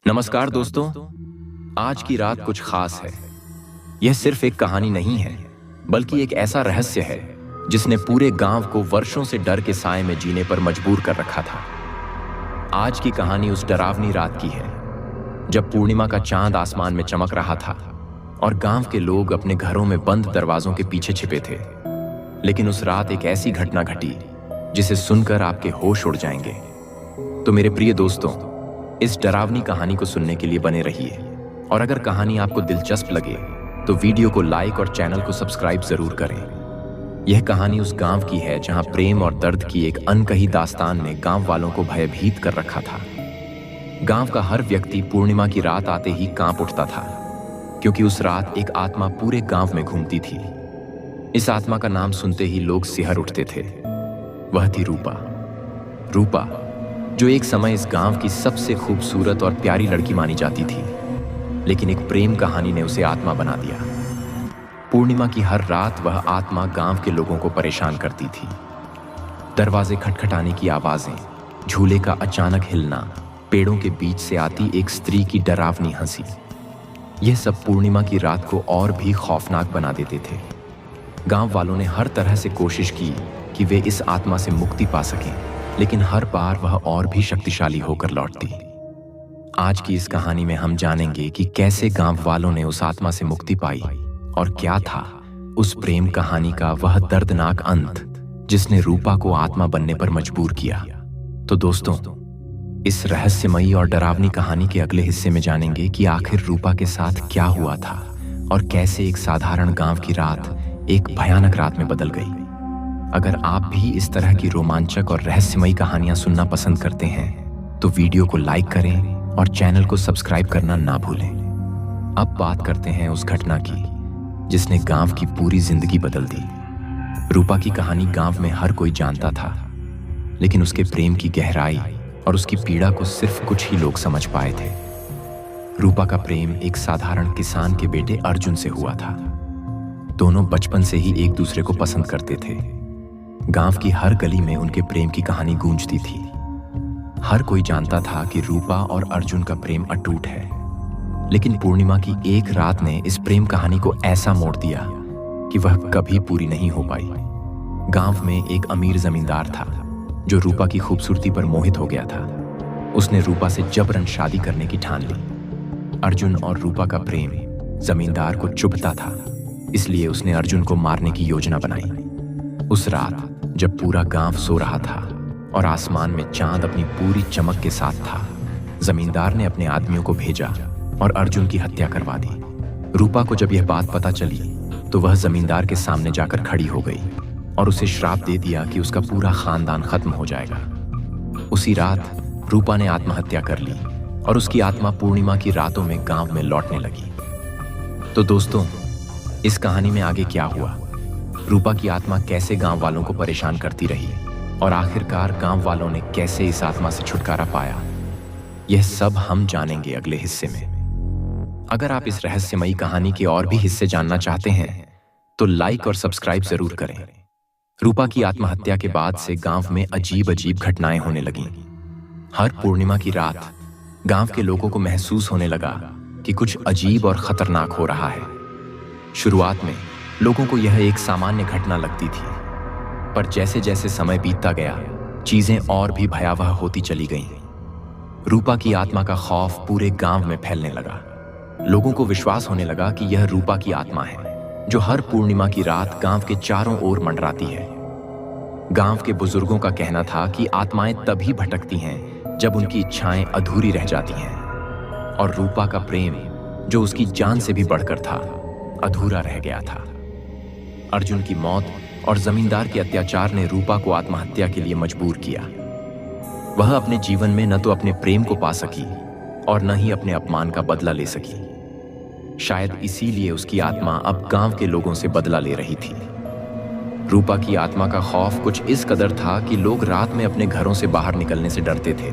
नमस्कार दोस्तों, आज की रात कुछ खास है। यह सिर्फ एक कहानी नहीं है, बल्कि एक ऐसा रहस्य है जिसने पूरे गांव को वर्षों से डर के साए में जीने पर मजबूर कर रखा था। आज की कहानी उस डरावनी रात की है जब पूर्णिमा का चांद आसमान में चमक रहा था और गांव के लोग अपने घरों में बंद दरवाजों के पीछे छिपे थे। लेकिन उस रात एक ऐसी घटना घटी जिसे सुनकर आपके होश उड़ जाएंगे। तो मेरे प्रिय दोस्तों, इस डरावनी कहानी को सुनने के लिए बने रहिए। और अगर कहानी आपको दिलचस्प लगे तो वीडियो को लाइक और चैनल को सब्सक्राइब जरूर करें। यह कहानी उस गांव की है जहां प्रेम और दर्द की एक अनकही दास्तान ने गांव वालों को भयभीत कर रखा था। गांव का हर व्यक्ति पूर्णिमा की रात आते ही कांप उठता था, क्योंकि उस रात एक आत्मा पूरे गांव में घूमती थी। इस आत्मा का नाम सुनते ही लोग सिहर उठते थे। वह थी रूपा, जो एक समय इस गांव की सबसे खूबसूरत और प्यारी लड़की मानी जाती थी। लेकिन एक प्रेम कहानी ने उसे आत्मा बना दिया। पूर्णिमा की हर रात वह आत्मा गांव के लोगों को परेशान करती थी। दरवाजे खटखटाने की आवाजें, झूले का अचानक हिलना, पेड़ों के बीच से आती एक स्त्री की डरावनी हंसी, यह सब पूर्णिमा की रात को और भी खौफनाक बना देते थे। गांव वालों ने हर तरह से कोशिश की कि वे इस आत्मा से मुक्ति पा सकें, लेकिन हर बार वह और भी शक्तिशाली होकर लौटती। आज की इस कहानी में हम जानेंगे कि कैसे गांव वालों ने उस आत्मा से मुक्ति पाई और क्या था उस प्रेम कहानी का वह दर्दनाक अंत जिसने रूपा को आत्मा बनने पर मजबूर किया। तो दोस्तों, इस रहस्यमयी और डरावनी कहानी के अगले हिस्से में जानेंगे कि आखिर रूपा के साथ क्या हुआ था और कैसे एक साधारण गांव की रात एक भयानक रात में बदल गई। अगर आप भी इस तरह की रोमांचक और रहस्यमयी कहानियां सुनना पसंद करते हैं तो वीडियो को लाइक करें और चैनल को सब्सक्राइब करना ना भूलें। अब बात करते हैं उस घटना की जिसने गांव की पूरी जिंदगी बदल दी। रूपा की कहानी गांव में हर कोई जानता था, लेकिन उसके प्रेम की गहराई और उसकी पीड़ा को सिर्फ कुछ ही लोग समझ पाए थे। रूपा का प्रेम एक साधारण किसान के बेटे अर्जुन से हुआ था। दोनों बचपन से ही एक दूसरे को पसंद करते थे। गांव की हर गली में उनके प्रेम की कहानी गूंजती थी। हर कोई जानता था कि रूपा और अर्जुन का प्रेम अटूट है। लेकिन पूर्णिमा की एक रात ने इस प्रेम कहानी को ऐसा मोड़ दिया कि वह कभी पूरी नहीं हो पाई। गांव में एक अमीर जमींदार था जो रूपा की खूबसूरती पर मोहित हो गया था। उसने रूपा से जबरन शादी करने की ठान ली। अर्जुन और रूपा का प्रेम जमींदार को चुभता था, इसलिए उसने अर्जुन को मारने की योजना बनाई। उस रात जब पूरा गांव सो रहा था और आसमान में चांद अपनी पूरी चमक के साथ था, जमींदार ने अपने आदमियों को भेजा और अर्जुन की हत्या करवा दी। रूपा को जब यह बात पता चली तो वह जमींदार के सामने जाकर खड़ी हो गई और उसे श्राप दे दिया कि उसका पूरा खानदान खत्म हो जाएगा। उसी रात रूपा ने आत्महत्या कर ली और उसकी आत्मा पूर्णिमा की रातों में गांव में लौटने लगी। तो दोस्तों, इस कहानी में आगे क्या हुआ? रूपा की आत्मा कैसे गांव वालों को परेशान करती रही और आखिरकार गांव वालों ने कैसे इस आत्मा से छुटकारा पाया, यह सब हम जानेंगे अगले हिस्से में। अगर आप इस रहस्यमयी कहानी के और भी हिस्से जानना चाहते हैं तो लाइक और सब्सक्राइब जरूर करें। रूपा की आत्महत्या के बाद से गांव में अजीब अजीब घटनाएं होने लगीं। हर पूर्णिमा की रात गांव के लोगों को महसूस होने लगा कि कुछ अजीब और खतरनाक हो रहा है। शुरुआत में लोगों को यह एक सामान्य घटना लगती थी, पर जैसे जैसे समय बीतता गया चीजें और भी भयावह होती चली गईं। रूपा की आत्मा का खौफ पूरे गांव में फैलने लगा। लोगों को विश्वास होने लगा कि यह रूपा की आत्मा है जो हर पूर्णिमा की रात गांव के चारों ओर मंडराती है। गांव के बुजुर्गों का कहना था कि आत्माएं तभी भटकती हैं जब उनकी इच्छाएं अधूरी रह जाती हैं, और रूपा का प्रेम, जो उसकी जान से भी बढ़कर था, अधूरा रह गया था। अर्जुन की मौत और जमींदार के अत्याचार ने रूपा को आत्महत्या के लिए मजबूर किया। वह अपने जीवन में न तो अपने प्रेम को पा सकी और न ही अपने अपमान का बदला ले सकी। शायद इसीलिए उसकी आत्मा अब गांव के लोगों से बदला ले रही थी। रूपा की आत्मा का खौफ कुछ इस कदर था कि लोग रात में अपने घरों से बाहर निकलने से डरते थे।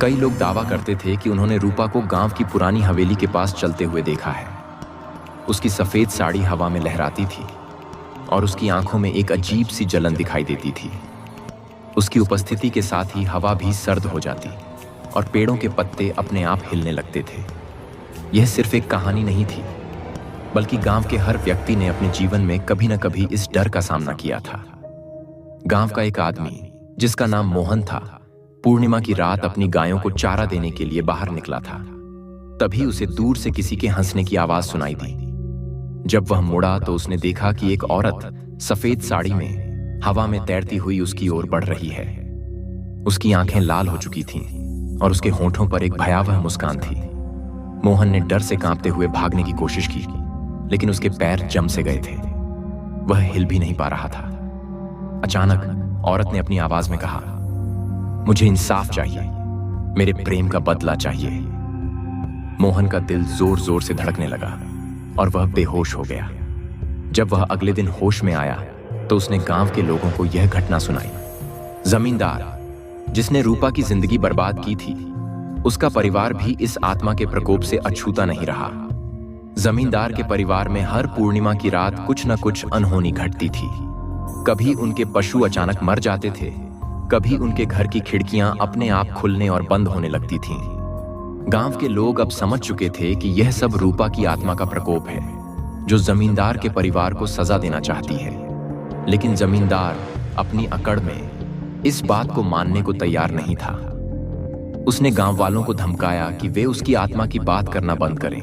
कई लोग दावा करते थे कि उन्होंने रूपा को गांव की पुरानी हवेली के पास चलते हुए देखा है। उसकी सफेद साड़ी हवा में लहराती थी और उसकी आंखों में एक अजीब सी जलन दिखाई देती थी। उसकी उपस्थिति के साथ ही हवा भी सर्द हो जाती और पेड़ों के पत्ते अपने आप हिलने लगते थे। यह सिर्फ एक कहानी नहीं थी, बल्कि गांव के हर व्यक्ति ने अपने जीवन में कभी न कभी इस डर का सामना किया था। गांव का एक आदमी जिसका नाम मोहन था, पूर्णिमा की रात अपनी गायों को चारा देने के लिए बाहर निकला था। तभी उसे दूर से किसी के हंसने की आवाज सुनाई दी। जब वह मुड़ा तो उसने देखा कि एक औरत सफेद साड़ी में हवा में तैरती हुई उसकी ओर बढ़ रही है। उसकी आंखें लाल हो चुकी थीं और उसके होंठों पर एक भयावह मुस्कान थी। मोहन ने डर से कांपते हुए भागने की कोशिश की, लेकिन उसके पैर जम से गए थे। वह हिल भी नहीं पा रहा था। अचानक औरत ने अपनी आवाज में कहा, मुझे इंसाफ चाहिए, मेरे प्रेम का बदला चाहिए। मोहन का दिल जोर जोर से धड़कने लगा और वह बेहोश हो गया। जब वह अगले दिन होश में आया तो उसने गांव के लोगों को यह घटना सुनाई। जमींदार जिसने रूपा की जिंदगी बर्बाद की थी, उसका परिवार भी इस आत्मा के प्रकोप से अछूता नहीं रहा। जमींदार के परिवार में हर पूर्णिमा की रात कुछ न कुछ अनहोनी घटती थी। कभी उनके पशु अचानक मर जाते थे, कभी उनके घर की खिड़कियां अपने आप खुलने और बंद होने लगती थीं। गांव के लोग अब समझ चुके थे कि यह सब रूपा की आत्मा का प्रकोप है, जो जमींदार के परिवार को सजा देना चाहती है। लेकिन जमींदार अपनी अकड़ में इस बात को मानने को तैयार नहीं था। उसने गांव वालों को धमकाया कि वे उसकी आत्मा की बात करना बंद करें,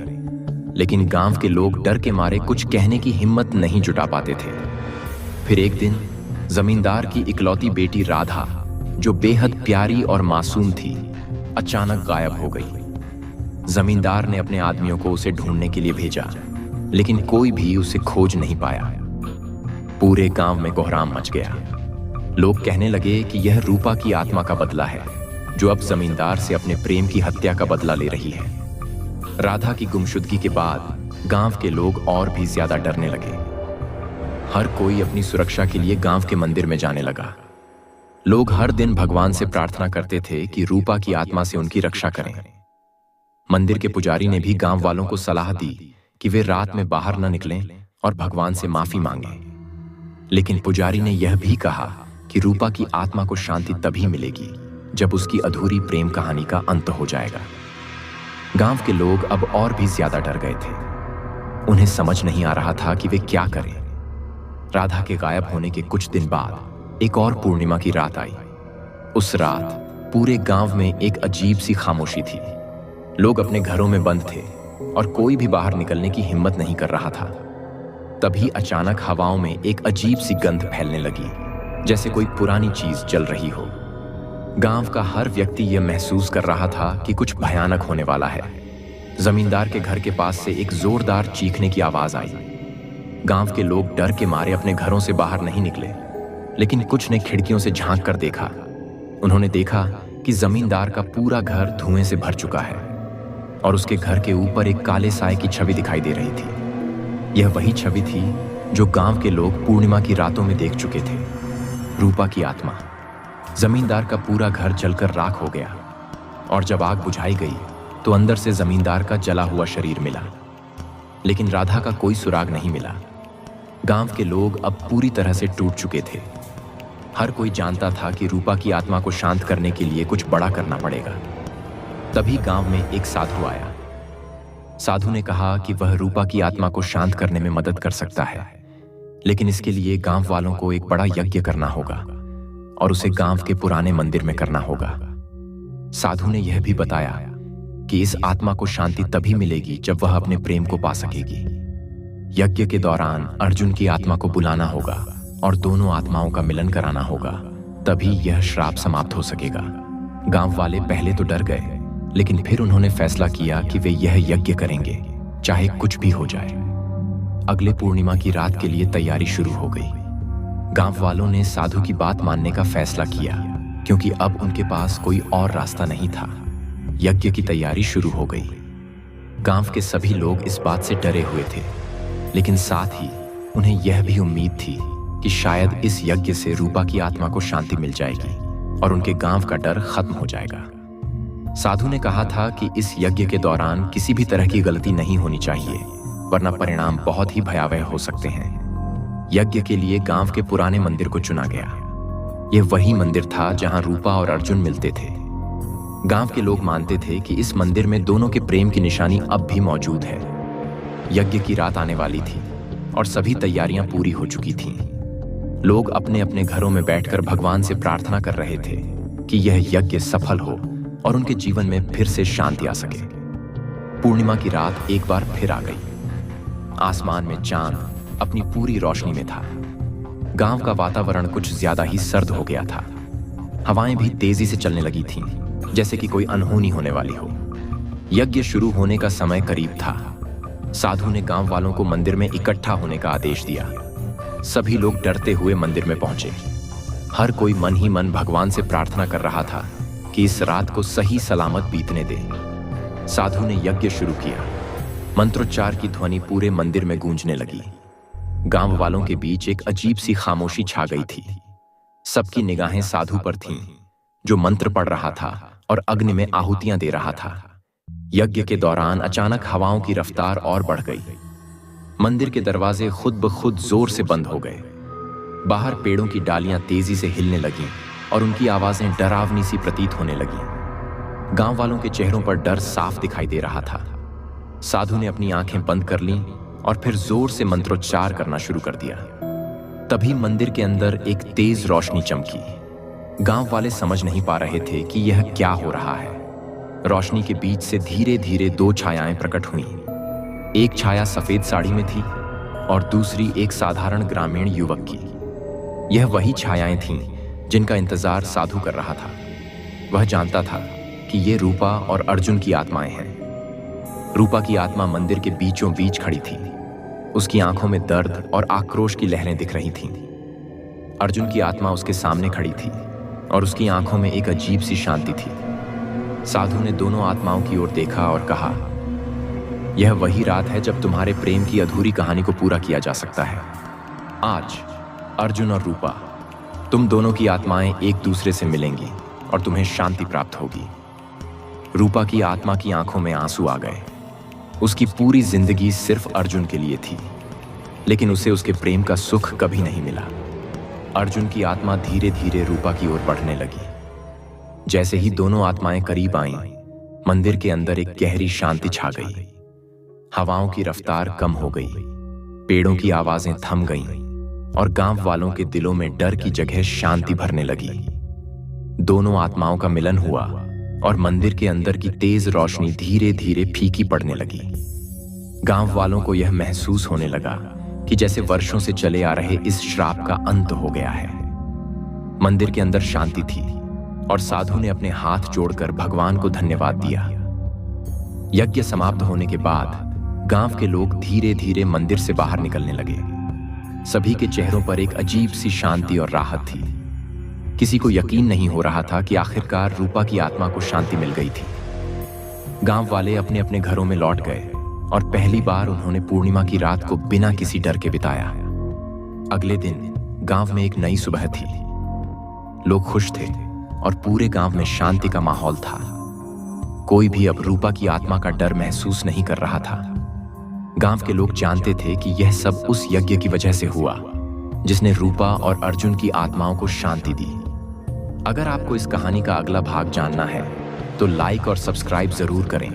लेकिन गांव के लोग डर के मारे कुछ कहने की हिम्मत नहीं जुटा पाते थे। फिर एक दिन जमींदार की इकलौती बेटी राधा, जो बेहद प्यारी और मासूम थी, अचानक गायब हो गई। जमींदार ने अपने आदमियों को उसे ढूंढने के लिए भेजा, लेकिन कोई भी उसे खोज नहीं पाया। पूरे गांव में कोहराम मच गया। लोग कहने लगे कि यह रूपा की आत्मा का बदला है, जो अब जमींदार से अपने प्रेम की हत्या का बदला ले रही है। राधा की गुमशुदगी के बाद गांव के लोग और भी ज्यादा डरने लगे। हर कोई अपनी सुरक्षा के लिए गांव के मंदिर में जाने लगा। लोग हर दिन भगवान से प्रार्थना करते थे कि रूपा की आत्मा से उनकी रक्षा करें। मंदिर के पुजारी ने भी गांव वालों को सलाह दी कि वे रात में बाहर न निकलें और भगवान से माफी मांगें। लेकिन पुजारी ने यह भी कहा कि रूपा की आत्मा को शांति तभी मिलेगी जब उसकी अधूरी प्रेम कहानी का अंत हो जाएगा। गांव के लोग अब और भी ज्यादा डर गए थे। उन्हें समझ नहीं आ रहा था कि वे क्या करें। राधा के गायब होने के कुछ दिन बाद एक और पूर्णिमा की रात आई। उस रात पूरे गांव में एक अजीब सी खामोशी थी। लोग अपने घरों में बंद थे और कोई भी बाहर निकलने की हिम्मत नहीं कर रहा था। तभी अचानक हवाओं में एक अजीब सी गंध फैलने लगी, जैसे कोई पुरानी चीज जल रही हो। गांव का हर व्यक्ति यह महसूस कर रहा था कि कुछ भयानक होने वाला है। जमींदार के घर के पास से एक जोरदार चीखने की आवाज आई। गांव के लोग डर के मारे अपने घरों से बाहर नहीं निकले, लेकिन कुछ ने खिड़कियों से झांक कर देखा। उन्होंने देखा कि जमींदार का पूरा घर धुएं से भर चुका है और उसके घर के ऊपर एक काले साए की छवि दिखाई दे रही थी। यह वही छवि थी जो गांव के लोग पूर्णिमा की रातों में देख चुके थे, रूपा की आत्मा। जमींदार का पूरा घर जलकर राख हो गया और जब आग बुझाई गई तो अंदर से जमींदार का जला हुआ शरीर मिला, लेकिन राधा का कोई सुराग नहीं मिला। गांव के लोग अब पूरी तरह से टूट चुके थे। हर कोई जानता था कि रूपा की आत्मा को शांत करने के लिए कुछ बड़ा करना पड़ेगा। तभी गांव में एक साधु आया। साधु ने कहा कि वह रूपा की आत्मा को शांत करने में मदद कर सकता है, लेकिन इसके लिए गांव वालों को एक बड़ा यज्ञ करना होगा और उसे गांव के पुराने मंदिर में करना होगा। साधु ने यह भी बताया कि इस आत्मा को शांति तभी मिलेगी जब वह अपने प्रेम को पा सकेगी। यज्ञ के दौरान अर्जुन की आत्मा को बुलाना होगा और दोनों आत्माओं का मिलन कराना होगा, तभी यह श्राप समाप्त हो सकेगा। गांव वाले पहले तो डर गए, लेकिन फिर उन्होंने फैसला किया कि वे यह यज्ञ करेंगे, चाहे कुछ भी हो जाए। अगले पूर्णिमा की रात के लिए तैयारी शुरू हो गई। गांव वालों ने साधु की बात मानने का फैसला किया, क्योंकि अब उनके पास कोई और रास्ता नहीं था। यज्ञ की तैयारी शुरू हो गई। गांव के सभी लोग इस बात से डरे हुए थे, लेकिन साथ ही उन्हें यह भी उम्मीद थी कि शायद इस यज्ञ से रूपा की आत्मा को शांति मिल जाएगी और उनके गांव का डर खत्म हो जाएगा। साधु ने कहा था कि इस यज्ञ के दौरान किसी भी तरह की गलती नहीं होनी चाहिए, वरना परिणाम बहुत ही भयावह हो सकते हैं। यज्ञ के लिए गांव के पुराने मंदिर को चुना गया। यह वही मंदिर था जहां रूपा और अर्जुन मिलते थे। गांव के लोग मानते थे कि इस मंदिर में दोनों के प्रेम की निशानी अब भी मौजूद है। यज्ञ की रात आने वाली थी और सभी तैयारियां पूरी हो चुकी थीं। लोग अपने अपने घरों में बैठकर भगवान से प्रार्थना कर रहे थे कि यह यज्ञ सफल हो और उनके जीवन में फिर से शांति आ सके। पूर्णिमा की रात एक बार फिर आ गई। आसमान में चांद अपनी पूरी रोशनी में था। गांव का वातावरण कुछ ज्यादा ही सर्द हो गया था। हवाएं भी तेजी से चलने लगी थीं, जैसे कि कोई अनहोनी होने वाली हो। यज्ञ शुरू होने का समय करीब था। साधु ने गांव वालों को मंदिर में इकट्ठा होने का आदेश दिया। सभी लोग डरते हुए मंदिर में पहुंचे। हर कोई मन ही मन भगवान से प्रार्थना कर रहा था कि इस रात को सही सलामत बीतने दे। साधु ने यज्ञ शुरू किया। मंत्रोच्चार की ध्वनि पूरे मंदिर में गूंजने लगी। गांव वालों के बीच एक अजीब सी खामोशी छा गई थी। सबकी निगाहें साधु पर थीं, जो मंत्र पढ़ रहा था और अग्नि में आहुतियां दे रहा था। यज्ञ के दौरान अचानक हवाओं की रफ्तार और बढ़ गई। मंदिर के दरवाजे खुद ब खुद जोर से बंद हो गए। बाहर पेड़ों की डालियां तेजी से हिलने लगीं और उनकी आवाजें डरावनी सी प्रतीत होने लगीं। गांव वालों के चेहरों पर डर साफ दिखाई दे रहा था। साधु ने अपनी आंखें बंद कर लीं और फिर जोर से मंत्रोच्चार करना शुरू कर दिया। तभी मंदिर के अंदर एक तेज रोशनी चमकी। गांव वाले समझ नहीं पा रहे थे कि यह क्या हो रहा है। रोशनी के बीच से धीरे धीरे दो छायाएं प्रकट हुईं। एक छाया सफेद साड़ी में थी और दूसरी एक साधारण ग्रामीण युवक की। यह वही छायाएं थीं जिनका इंतजार साधु कर रहा था। वह जानता था कि ये रूपा और अर्जुन की आत्माएं हैं। रूपा की आत्मा मंदिर के बीचों बीच खड़ी थी। उसकी आंखों में दर्द और आक्रोश की लहरें दिख रही थीं। अर्जुन की आत्मा उसके सामने खड़ी थी और उसकी आंखों में एक अजीब सी शांति थी। साधु ने दोनों आत्माओं की ओर देखा और कहा, यह वही रात है जब तुम्हारे प्रेम की अधूरी कहानी को पूरा किया जा सकता है। आज अर्जुन और रूपा, तुम दोनों की आत्माएं एक दूसरे से मिलेंगी और तुम्हें शांति प्राप्त होगी। रूपा की आत्मा की आंखों में आंसू आ गए। उसकी पूरी जिंदगी सिर्फ अर्जुन के लिए थी, लेकिन उसे उसके प्रेम का सुख कभी नहीं मिला। अर्जुन की आत्मा धीरे धीरे रूपा की ओर बढ़ने लगी। जैसे ही दोनों आत्माएं करीब आईं, मंदिर के अंदर एक गहरी शांति छा गई। हवाओं की रफ्तार कम हो गई, पेड़ों की आवाजें थम गईं और गांव वालों के दिलों में डर की जगह शांति भरने लगी। दोनों आत्माओं का मिलन हुआ और मंदिर के अंदर की तेज रोशनी धीरे धीरे फीकी पड़ने लगी। गांव वालों को यह महसूस होने लगा कि जैसे वर्षों से चले आ रहे इस श्राप का अंत हो गया है। मंदिर के अंदर शांति थी और साधु ने अपने हाथ जोड़कर भगवान को धन्यवाद दिया। यज्ञ समाप्त होने के बाद गांव के लोग धीरे धीरे मंदिर से बाहर निकलने लगे। सभी के चेहरों पर एक अजीब सी शांति और राहत थी। किसी को यकीन नहीं हो रहा था कि आखिरकार रूपा की आत्मा को शांति मिल गई थी। गांव वाले अपने अपने घरों में लौट गए और पहली बार उन्होंने पूर्णिमा की रात को बिना किसी डर के बिताया। अगले दिन गांव में एक नई सुबह थी। लोग खुश थे और पूरे गांव में शांति का माहौल था। कोई भी अब रूपा की आत्मा का डर महसूस नहीं कर रहा था। गांव के लोग जानते थे कि यह सब उस यज्ञ की वजह से हुआ जिसने रूपा और अर्जुन की आत्माओं को शांति दी। अगर आपको इस कहानी का अगला भाग जानना है तो लाइक और सब्सक्राइब जरूर करें,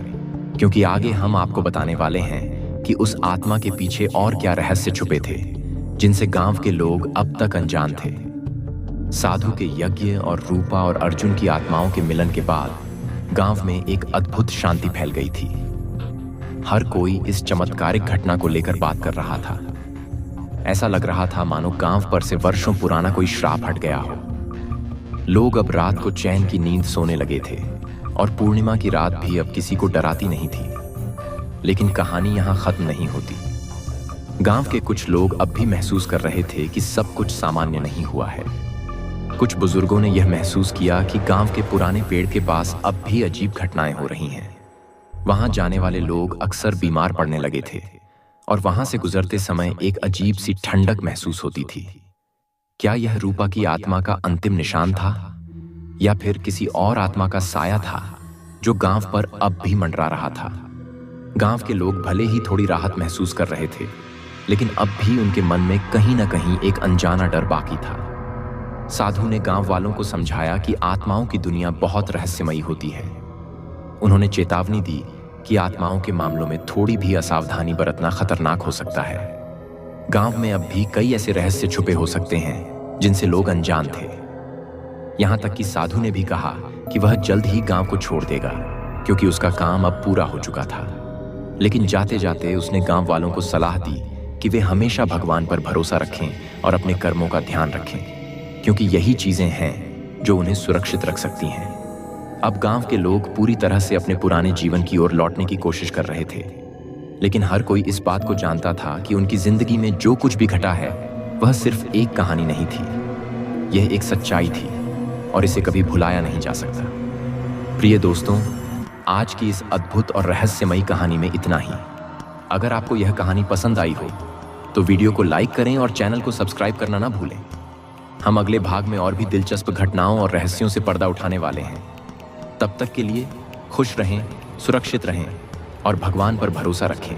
क्योंकि आगे हम आपको बताने वाले हैं कि उस आत्मा के पीछे और क्या रहस्य छुपे थे जिनसे गांव के लोग अब तक अनजान थे। साधु के यज्ञ और रूपा और अर्जुन की आत्माओं के मिलन के बाद गांव में एक अद्भुत शांति फैल गई थी। हर कोई इस चमत्कारिक घटना को लेकर बात कर रहा था। ऐसा लग रहा था मानो गांव पर से वर्षों पुराना कोई श्राप हट गया हो। लोग अब रात को चैन की नींद सोने लगे थे और पूर्णिमा की रात भी अब किसी को डराती नहीं थी। लेकिन कहानी यहां खत्म नहीं होती। गांव के कुछ लोग अब भी महसूस कर रहे थे कि सब कुछ सामान्य नहीं हुआ है। कुछ बुजुर्गों ने यह महसूस किया कि गांव के पुराने पेड़ के पास अब भी अजीब घटनाएं हो रही हैं। वहां जाने वाले लोग अक्सर बीमार पड़ने लगे थे और वहां से गुजरते समय एक अजीब सी ठंडक महसूस होती थी। क्या यह रूपा की आत्मा का अंतिम निशान था या फिर किसी और आत्मा का साया था जो गांव पर अब भी मंडरा रहा था? गांव के लोग भले ही थोड़ी राहत महसूस कर रहे थे, लेकिन अब भी उनके मन में कहीं ना कहीं एक अनजाना डर बाकी था। साधु ने गांव वालों को समझाया कि आत्माओं की दुनिया बहुत रहस्यमयी होती है उन्होंने चेतावनी दी कि आत्माओं के मामलों में थोड़ी भी असावधानी बरतना खतरनाक हो सकता है। गांव में अब भी कई ऐसे रहस्य छुपे हो सकते हैं जिनसे लोग अनजान थे। यहां तक कि साधु ने भी कहा कि वह जल्द ही गांव को छोड़ देगा क्योंकि उसका काम अब पूरा हो चुका था। लेकिन जाते जाते उसने गांव वालों को सलाह दी कि वे हमेशा भगवान पर भरोसा रखें और अपने कर्मों का ध्यान रखें, क्योंकि यही चीजें हैं जो उन्हें सुरक्षित रख सकती हैं। अब गांव के लोग पूरी तरह से अपने पुराने जीवन की ओर लौटने की कोशिश कर रहे थे, लेकिन हर कोई इस बात को जानता था कि उनकी जिंदगी में जो कुछ भी घटा है वह सिर्फ एक कहानी नहीं थी, यह एक सच्चाई थी और इसे कभी भुलाया नहीं जा सकता। प्रिय दोस्तों, आज की इस अद्भुत और रहस्यमयी कहानी में इतना ही। अगर आपको यह कहानी पसंद आई हो तो वीडियो को लाइक करें और चैनल को सब्सक्राइब करना ना भूलें। हम अगले भाग में और भी दिलचस्प घटनाओं और रहस्यों से पर्दा उठाने वाले हैं। तब तक के लिए खुश रहें, सुरक्षित रहें और भगवान पर भरोसा रखें।